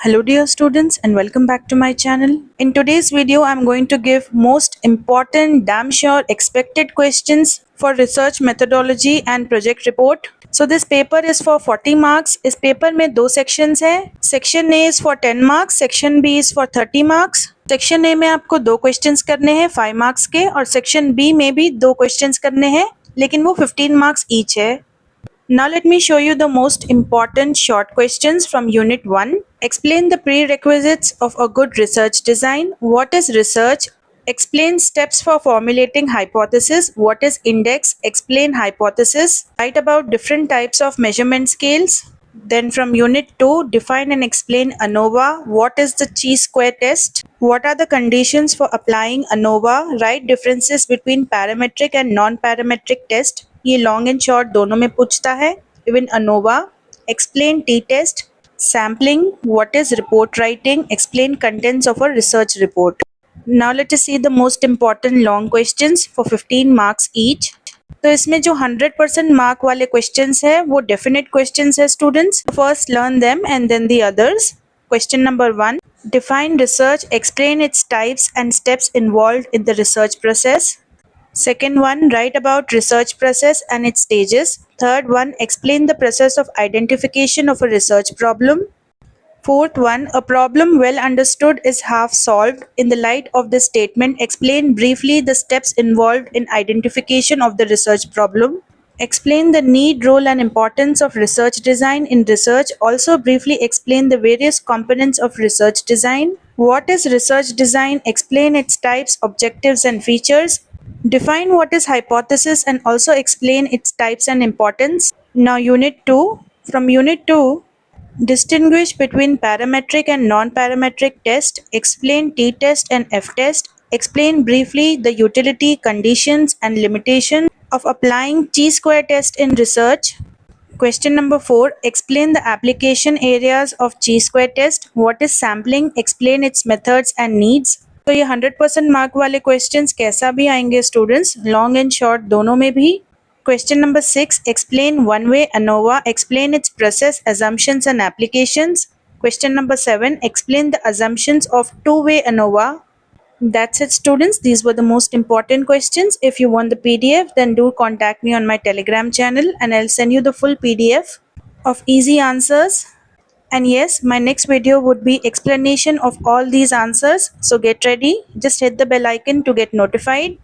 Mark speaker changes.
Speaker 1: Hello dear students and welcome back to my channel. In today's video I am going to give most important damn sure expected questions for research methodology and project report. So this paper is for 40 marks. इस paper में दो sections है. Section A is for 10 marks, Section B is for 30 marks. Section A में आपको दो questions करने हैं 5 marks के और Section B में भी दो questions करने हैं लेकिन वो 15 marks each है. Now let me show you the most important short questions from Unit 1. Explain the prerequisites of a good research design. What is research? Explain steps for formulating hypothesis. What is index? Explain hypothesis. Write about different types of measurement scales. Then from Unit 2, define and explain ANOVA. What is the chi-square test? What are the conditions for applying ANOVA? Write differences between parametric and non-parametric test. ये long and short दोनों में पूछता है. Even ANOVA. Explain T test. Sampling. What is report writing. Explain contents of a research report. Now let us see the most important long questions for 15 marks each. तो इसमें जो 100% mark वाले questions है वो डेफिनेट क्वेश्चंस है students. First learn them and then the others. Question number 1. Define research, explain its types and steps involved in the research process. Second one, write about research process and its stages. Third one, explain the process of identification of a research problem. Fourth one, a problem well understood is half solved. In the light of this statement, explain briefly the steps involved in identification of the research problem. Explain the need, role and importance of research design in research. Also briefly explain the various components of research design. What is research design? Explain its types, objectives and features. Define what is hypothesis and also explain its types and importance. Now Unit 2. From Unit 2, distinguish between parametric and non-parametric test. Explain t-test and f-test. Explain briefly the utility, conditions and limitation of applying chi-square test in research. Question number 4. Explain the application areas of chi-square test. What is sampling? Explain its methods and needs. तो ये 100% mark वाले questions कैसा भी आएंगे students, long and short दोनों में भी. Question number 6. Explain one way ANOVA. Explain it's process, assumptions and applications. Question number 7. Explain the assumptions of two-way ANOVA. That's it students. These were the most important questions. If you want the PDF, then do contact me on my Telegram channel and I'll send you the full PDF of easy answers. And yes, my next video would be explanation of all these answers. So get ready. Just hit the bell icon to get notified.